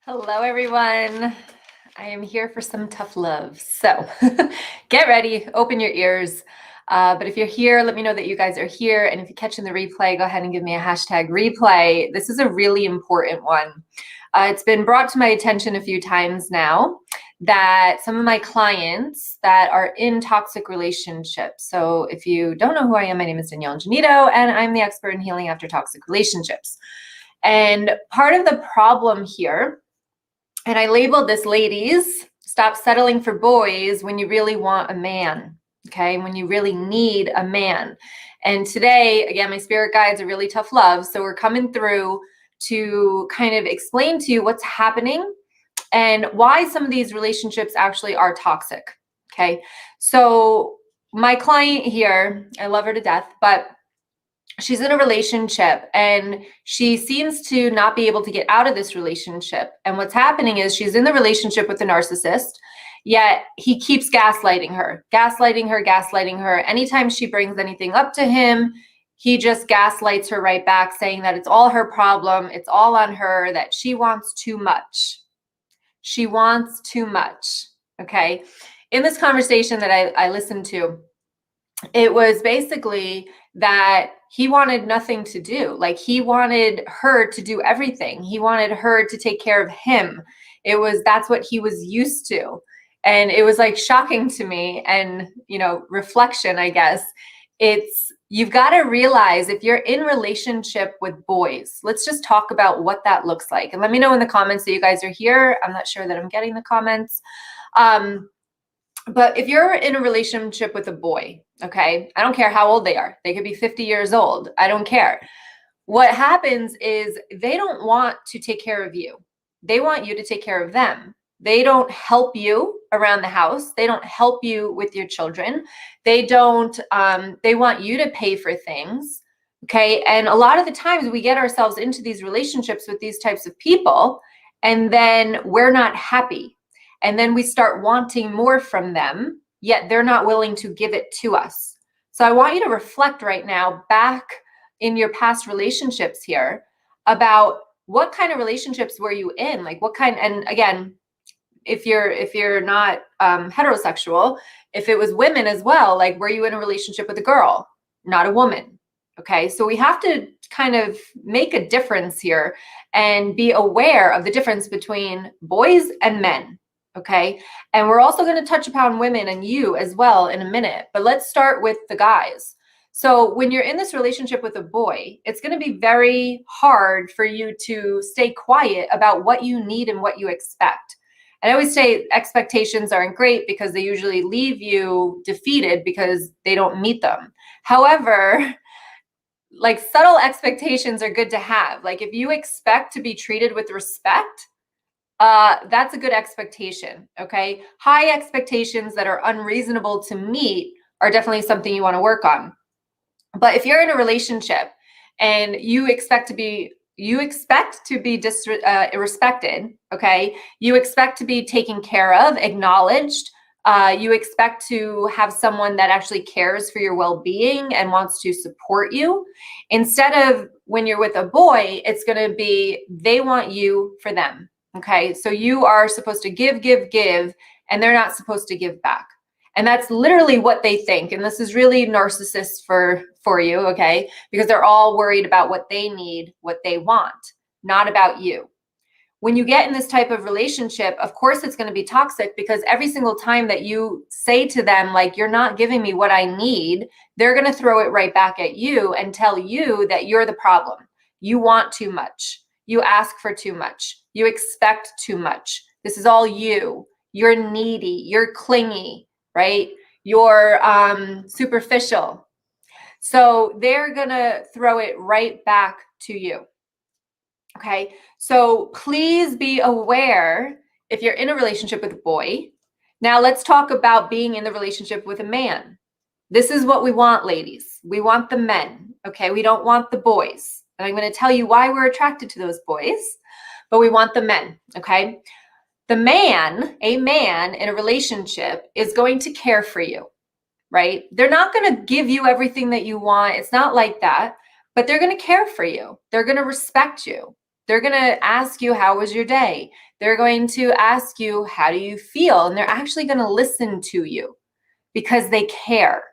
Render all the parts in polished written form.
Hello, everyone. I am here for some tough love. So get ready, open your ears. But if you're here, let me know that you guys are here. And if you're catching the replay, go ahead and give me a hashtag replay. This is a really important one. It's been brought to my attention a few times now that some of my clients that are in toxic relationships. So if you don't know who I am, my name is Danielle Ingenito, and I'm the expert in healing after toxic relationships. And part of the problem here, and I labeled this, ladies, stop settling for boys when you really want a man, okay? When you really need a man. And today, again, my spirit guides are really tough love. So we're coming through to kind of explain to you what's happening and why some of these relationships actually are toxic, okay? So my client here, I love her to death, but she's in a relationship and she seems to not be able to get out of this relationship. And what's happening is she's in the relationship with the narcissist, yet he keeps gaslighting her. Anytime she brings anything up to him, he just gaslights her right back, saying that it's all her problem, it's all on her, that she wants too much. She wants too much, okay? In this conversation that I listened to, it was basically that he wanted nothing to do. Like, he wanted her to do everything. He wanted her to take care of him. That's what he was used to. And it was like shocking to me and, reflection, I guess. You've got to realize if you're in relationship with boys, let's just talk about what that looks like. And let me know in the comments that you guys are here. I'm not sure that I'm getting the comments. But if you're in a relationship with a boy, okay, I don't care how old they are. They could be 50 years old. I don't care. What happens is they don't want to take care of you. They want you to take care of them. They don't help you around the house. They don't help you with your children. They want you to pay for things. Okay. And a lot of the times we get ourselves into these relationships with these types of people, and then we're not happy. And then we start wanting more from them, yet they're not willing to give it to us. So I want you to reflect right now back in your past relationships here about what kind of relationships were you in? Like what kind, and again, if you're not heterosexual, if it was women as well, like were you in a relationship with a girl, not a woman? Okay, so we have to kind of make a difference here and be aware of the difference between boys and men. Okay. And we're also going to touch upon women and you as well in a minute, but let's start with the guys. So when you're in this relationship with a boy, it's going to be very hard for you to stay quiet about what you need and what you expect. And I always say expectations aren't great because they usually leave you defeated because they don't meet them. However, like subtle expectations are good to have. Like if you expect to be treated with respect, that's a good expectation, okay? High expectations that are unreasonable to meet are definitely something you want to work on. But if you're in a relationship and you expect to be respected, okay? You expect to be taken care of, acknowledged. You expect to have someone that actually cares for your well-being and wants to support you. Instead of when you're with a boy, it's going to be they want you for them. Okay, so you are supposed to give, and they're not supposed to give back. And that's literally what they think. And this is really narcissists for you, okay? Because they're all worried about what they need, what they want, not about you. When you get in this type of relationship, of course it's going to be toxic because every single time that you say to them, like, you're not giving me what I need, they're going to throw it right back at you and tell you that you're the problem. You want too much. You ask for too much. You expect too much. This is all you. You're needy. You're clingy, right? You're superficial. So they're going to throw it right back to you. Okay. So please be aware if you're in a relationship with a boy. Now let's talk about being in the relationship with a man. This is what we want, ladies. We want the men. Okay. We don't want the boys. And I'm going to tell you why we're attracted to those boys, but we want the men, okay? A man in a relationship is going to care for you, right? They're not going to give you everything that you want. It's not like that, but they're going to care for you. They're going to respect you. They're going to ask you, how was your day? They're going to ask you, how do you feel? And they're actually going to listen to you because they care,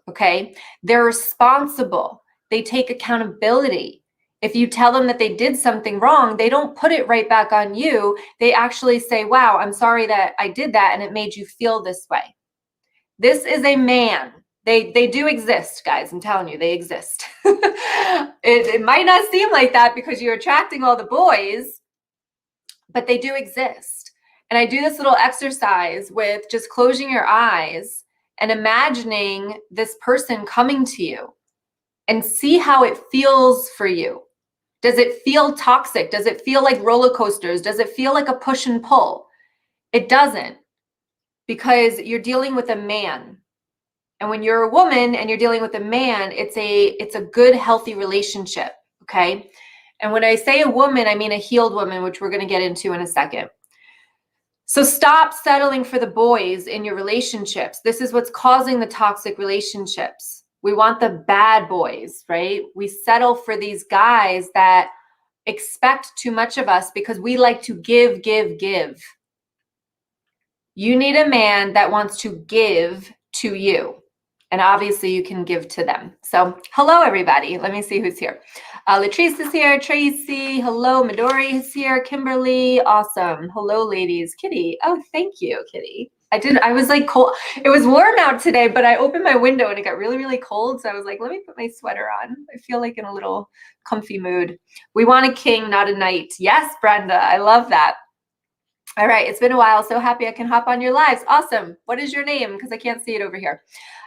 okay? They're responsible. They take accountability. If you tell them that they did something wrong, they don't put it right back on you. They actually say, wow, I'm sorry that I did that and it made you feel this way. This is a man. They do exist, guys. I'm telling you, they exist. It might not seem like that because you're attracting all the boys, but they do exist. And I do this little exercise with just closing your eyes and imagining this person coming to you and see how it feels for you. Does it feel toxic? Does it feel like roller coasters? Does it feel like a push and pull? It doesn't, because you're dealing with a man. And when you're a woman and you're dealing with a man, it's a good, healthy relationship, okay? And when I say a woman, I mean a healed woman, which we're going to get into in a second. So stop settling for the boys in your relationships. This is what's causing the toxic relationships. We want the bad boys, right? We settle for these guys that expect too much of us because we like to give, give, give. You need a man that wants to give to you. And obviously you can give to them. So hello, everybody. Let me see who's here. Latrice is here. Tracy. Hello. Midori is here. Kimberly. Awesome. Hello, ladies. Kitty. Oh, thank you, Kitty. I was like cold. It was warm out today, but I opened my window and it got really, really cold. So I was like, let me put my sweater on. I feel like in a little comfy mood. We want a king, not a knight. Yes, Brenda. I love that. All right. It's been a while. So happy I can hop on your lives. Awesome. What is your name? Because I can't see it over here.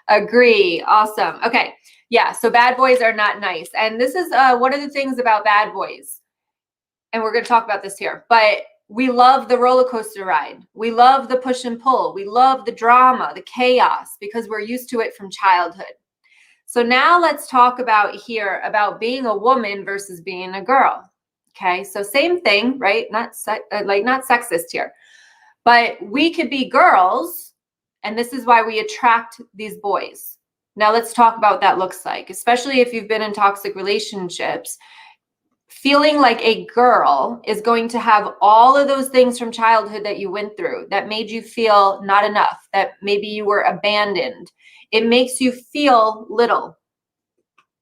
Agree. Awesome. Okay. Yeah. So bad boys are not nice. And this is one of the things about bad boys. And we're going to talk about this here. But we love the roller coaster ride. We love the push and pull. We love the drama, the chaos, because we're used to it from childhood. So now let's talk about here about being a woman versus being a girl. Okay. So same thing, right? Not sexist here, but we could be girls. And this is why we attract these boys. Now let's talk about what that looks like, especially if you've been in toxic relationships. Feeling like a girl is going to have all of those things from childhood that you went through that made you feel not enough, that maybe you were abandoned. It makes you feel little.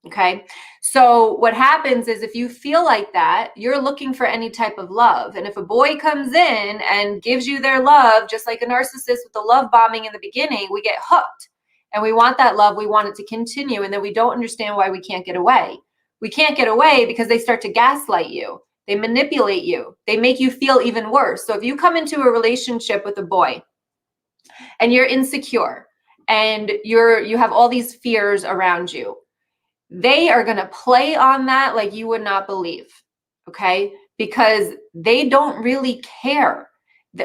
Okay. So what happens is if you feel like that, you're looking for any type of love. And if a boy comes in and gives you their love, just like a narcissist with the love bombing in the beginning, we get hooked and we want that love. We want it to continue. And then we don't understand why we can't get away. We can't get away because they start to gaslight you. They manipulate you. They make you feel even worse. So if you come into a relationship with a boy and you're insecure and you have all these fears around you, they are going to play on that like you would not believe, okay? Because they don't really care.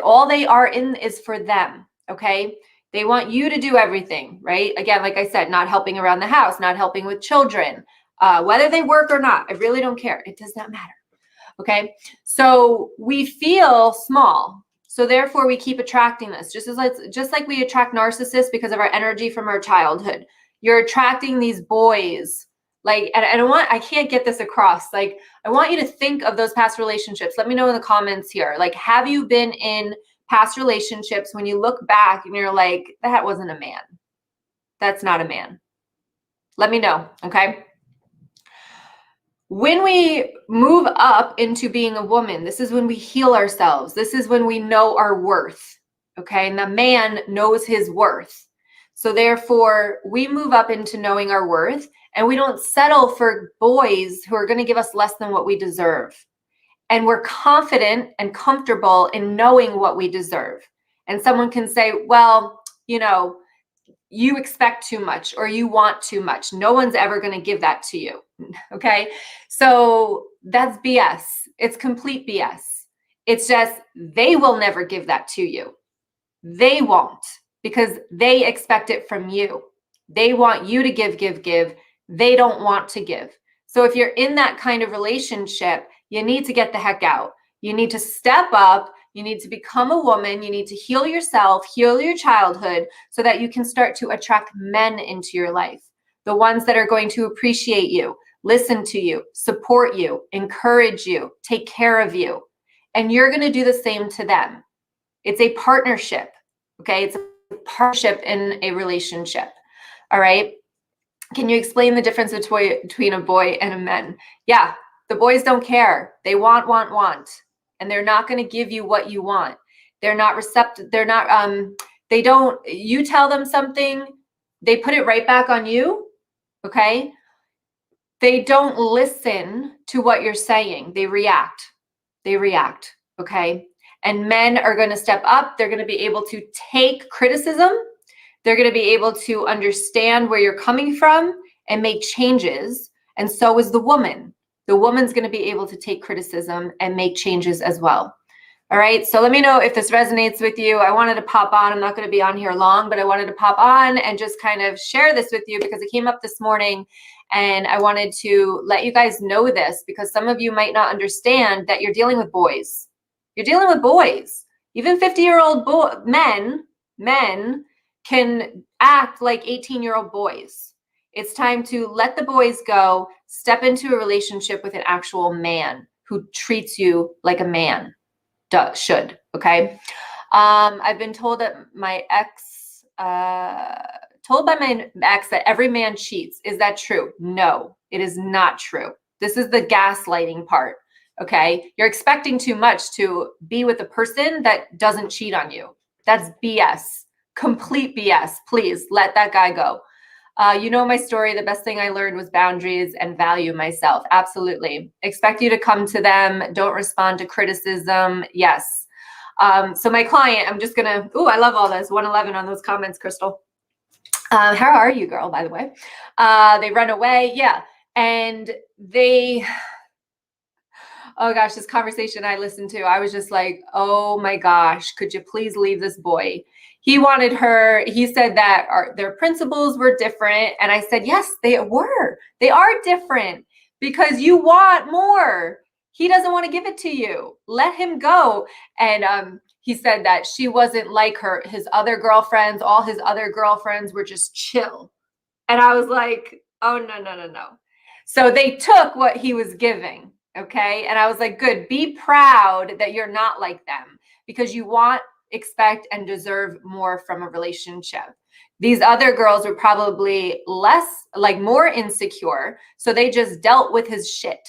All they are in is for them, okay? They want you to do everything, right? Again, like I said, not helping around the house, not helping with children, whether they work or not. I really don't care. It does not matter, okay? So we feel small. So therefore we keep attracting this, just like we attract narcissists because of our energy from our childhood. You're attracting these boys. Like, and I can't get this across. Like, I want you to think of those past relationships. Let me know in the comments here. Like, have you been in past relationships when you look back and you're like, that wasn't a man. That's not a man. Let me know, okay? When we move up into being a woman, this is when we heal ourselves. This is when we know our worth, okay? And the man knows his worth. So therefore, we move up into knowing our worth, and we don't settle for boys who are going to give us less than what we deserve. And we're confident and comfortable in knowing what we deserve. And someone can say, well, you know, you expect too much or you want too much. No one's ever going to give that to you. Okay. So that's BS. It's complete BS. It's just, they will never give that to you. They won't, because they expect it from you. They want you to give, give, give. They don't want to give. So if you're in that kind of relationship, you need to get the heck out. You need to step up. You need to become a woman. You need to heal yourself, heal your childhood, so that you can start to attract men into your life. The ones that are going to appreciate you, listen to you, support you, encourage you, take care of you. And you're going to do the same to them. It's a partnership. Okay. It's a partnership in a relationship. All right. Can you explain the difference between a boy and a man? Yeah. The boys don't care. They want. And they're not going to give you what you want. They're not receptive. They're not, they don't, you tell them something, they put it right back on you. Okay. They don't listen to what you're saying. They react. Okay. And men are going to step up. They're going to be able to take criticism. They're going to be able to understand where you're coming from and make changes. And so is the woman. The woman's going to be able to take criticism and make changes as well. All right. So let me know if this resonates with you. I wanted to pop on. I'm not going to be on here long, but I wanted to pop on and just kind of share this with you because it came up this morning. And I wanted to let you guys know this because some of you might not understand that you're dealing with boys. You're dealing with boys. Even 50-year-old men can act like 18-year-old boys. It's time to let the boys go, step into a relationship with an actual man who treats you like a man should. Okay. I've been told that my ex, told by my ex that every man cheats. Is that true? No, it is not true. This is the gaslighting part. Okay. You're expecting too much to be with a person that doesn't cheat on you. That's BS. Complete BS. Please let that guy go. You know my story. The best thing I learned was boundaries and value myself. Absolutely. Expect you to come to them. Don't respond to criticism. Yes. So my client, I'm just going to, I love all this. 111 on those comments, Crystal. How are you, girl, by the way? They run away. Yeah. And oh gosh, this conversation I listened to, I was just like, oh my gosh, could you please leave this boy? He wanted her. He said that their principles were different. And I said, yes, they were. They are different because you want more. He doesn't want to give it to you. Let him go. And he said that she wasn't like his other girlfriends. All his other girlfriends were just chill. And I was like, oh, no. So they took what he was giving. Okay. And I was like, good, be proud that you're not like them because you want, expect, and deserve more from a relationship. These other girls were probably more insecure. So they just dealt with his shit.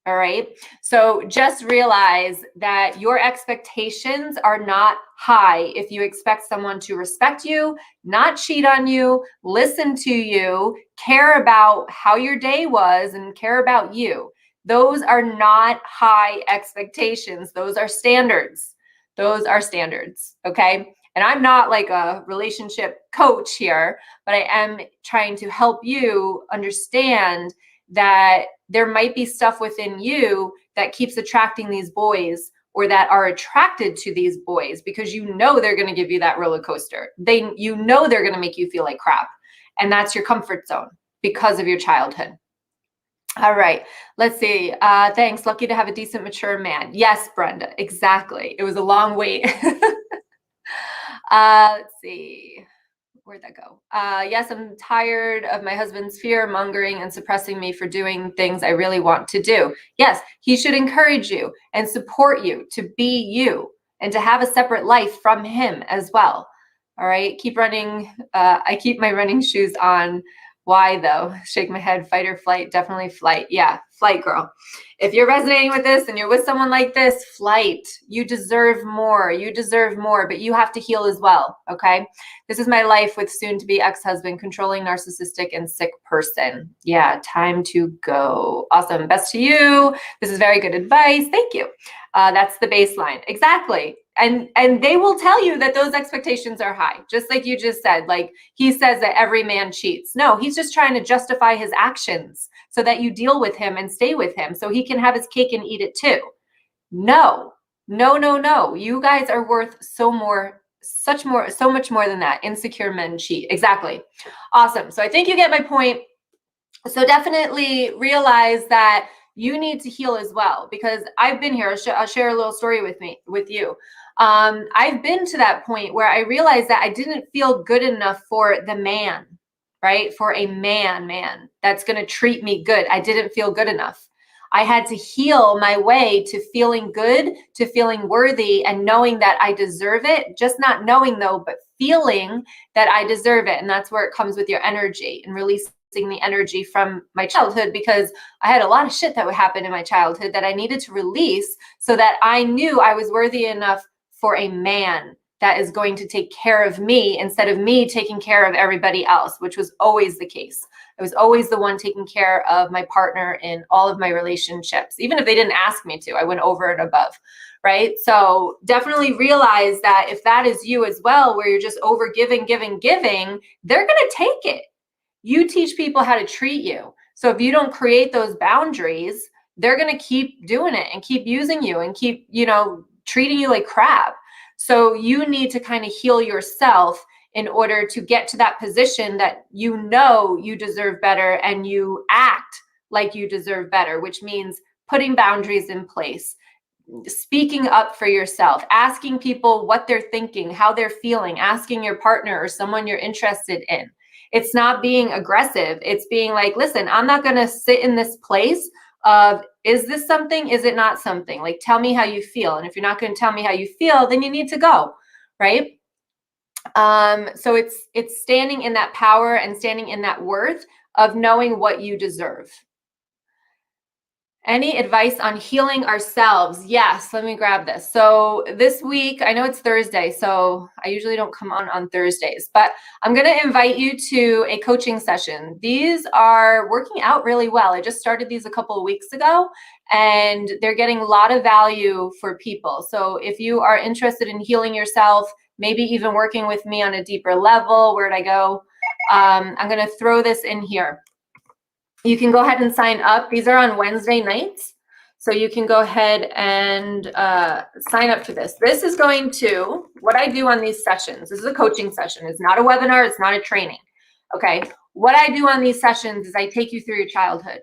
All right. So just realize that your expectations are not high if you expect someone to respect you, not cheat on you, listen to you, care about how your day was, and care about you. Those are not high expectations. Those are standards. Okay. And I'm not like a relationship coach here, but I am trying to help you understand that there might be stuff within you that keeps attracting these boys or that are attracted to these boys because you know they're going to give you that roller coaster. You know they're going to make you feel like crap. And that's your comfort zone because of your childhood. All right, let's see. Thanks. Lucky to have a decent, mature man. Yes, Brenda, exactly. It was a long wait. Let's see. Where'd that go? Yes, I'm tired of my husband's fear mongering and suppressing me for doing things I really want to do. Yes, he should encourage you and support you to be you and to have a separate life from him as well. All right, keep running. I keep my running shoes on. Why though? Shake my head, fight or flight, definitely flight. Yeah, flight, girl. If you're resonating with this and you're with someone like this, flight. You deserve more. But you have to heal as well, okay? This is my life with soon-to-be ex-husband, controlling, narcissistic, and sick person. Yeah, time to go. Awesome. Best to you. This is very good advice. Thank you. That's the baseline. Exactly. And they will tell you that those expectations are high, just like you just said. Like he says that every man cheats. No, he's just trying to justify his actions so that you deal with him and stay with him so he can have his cake and eat it too. No. You guys are worth so much more than that. Insecure men cheat. Exactly. Awesome. So I think you get my point. So definitely realize that you need to heal as well, because I've been here. I'll share a little story with you. I've been to that point where I realized that I didn't feel good enough for the man. right? For a man that's going to treat me good. I didn't feel good enough. I had to heal my way to feeling good, to feeling worthy, and knowing that I deserve it. Just not knowing though, but feeling that I deserve it. And that's where it comes with your energy and releasing the energy from my childhood, because I had a lot of shit that would happen in my childhood that I needed to release so that I knew I was worthy enough for a man that is going to take care of me instead of me taking care of everybody else, which was always the case. I was always the one taking care of my partner in all of my relationships. Even if they didn't ask me to, I went over and above, right? So definitely realize that if that is you as well, where you're just over giving, they're going to take it. You teach people how to treat you. So if you don't create those boundaries, they're going to keep doing it and keep using you and keep, treating you like crap. So you need to kind of heal yourself in order to get to that position that you deserve better and you act like you deserve better, which means putting boundaries in place, speaking up for yourself, asking people what they're thinking, how they're feeling, asking your partner or someone you're interested in. It's not being aggressive. It's being like, listen, I'm not going to sit in this place of, is this something? Is it not something? Like, tell me how you feel. And if you're not going to tell me how you feel, then you need to go, right? So it's standing in that power and standing in that worth of knowing what you deserve. Any advice on healing ourselves? Yes, let me grab this. So this week, I know it's Thursday, so I usually don't come on Thursdays, but I'm going to invite you to a coaching session. These are working out really well. I just started these a couple of weeks ago, and they're getting a lot of value for people. So if you are interested in healing yourself, maybe even working with me on a deeper level, where'd I go? I'm going to throw this in here. You can go ahead and sign up. These are on Wednesday nights. So you can go ahead and sign up for this. This is going to, what I do on these sessions, this is a coaching session. It's not a webinar. It's not a training. Okay. What I do on these sessions is I take you through your childhood.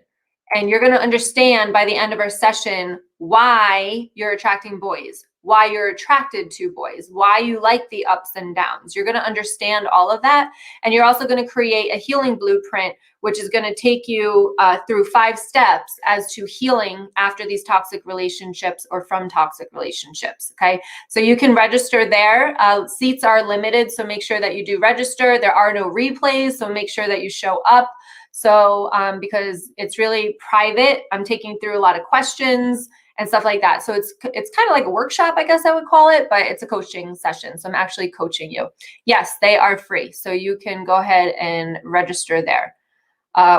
And you're going to understand by the end of our session why you're attracting boys, why you're attracted to boys, why you like the ups and downs. You're going to understand all of that. And you're also going to create a healing blueprint, which is going to take you through 5 steps as to healing after these toxic relationships or from toxic relationships. Okay. So you can register there. Seats are limited. So make sure that you do register. There are no replays. So make sure that you show up. So because it's really private, I'm taking through a lot of questions and stuff like that. So it's kind of like a workshop, I guess I would call it, but it's a coaching session. So I'm actually coaching you. Yes, they are free. So you can go ahead and register there.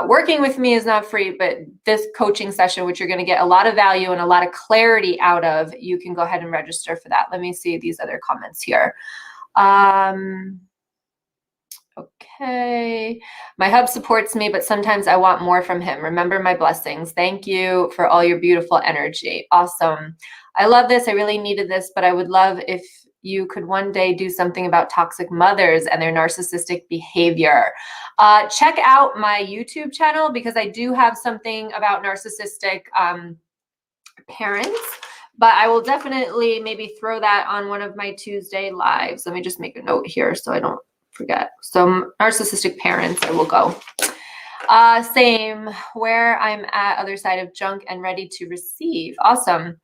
Working with me is not free, but this coaching session, which you're going to get a lot of value and a lot of clarity out of, you can go ahead and register for that. Let me see these other comments here. Okay. My hub supports me, but sometimes I want more from him. Remember my blessings. Thank you for all your beautiful energy. Awesome. I love this. I really needed this, but I would love if you could one day do something about toxic mothers and their narcissistic behavior. Check out my YouTube channel because I do have something about narcissistic parents. But I will definitely maybe throw that on one of my Tuesday lives. Let me just make a note here so I don't forget. So narcissistic parents, I will go. Same, where I'm at, other side of junk and ready to receive. Awesome.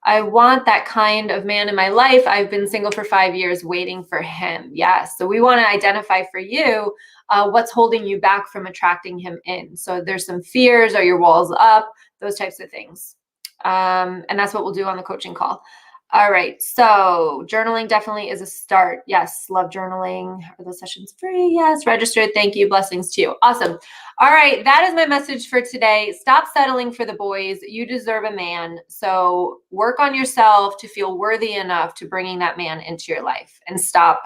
I want that kind of man in my life. I've been single for 5 years waiting for him. Yes. So we want to identify for you what's holding you back from attracting him in. So there's some fears, are your walls up, those types of things. And that's what we'll do on the coaching call. All right. So journaling definitely is a start. Yes. Love journaling. Are those sessions free? Yes. Registered. Thank you. Blessings to you. Awesome. All right. That is my message for today. Stop settling for the boys. You deserve a man. So work on yourself to feel worthy enough to bringing that man into your life, and stop.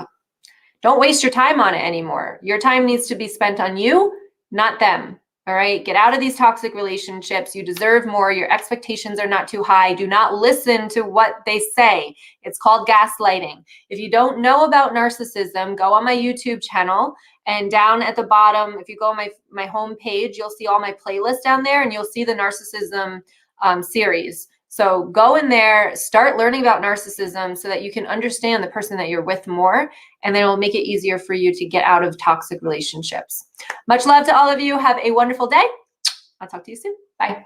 Don't waste your time on it anymore. Your time needs to be spent on you, not them. All right. Get out of these toxic relationships. You deserve more. Your expectations are not too high. Do not listen to what they say. It's called gaslighting. If you don't know about narcissism, go on my YouTube channel, and down at the bottom, if you go on my home page, you'll see all my playlists down there, and you'll see the narcissism series. So go in there, start learning about narcissism so that you can understand the person that you're with more, and then it will make it easier for you to get out of toxic relationships. Much love to all of you. Have a wonderful day. I'll talk to you soon. Bye.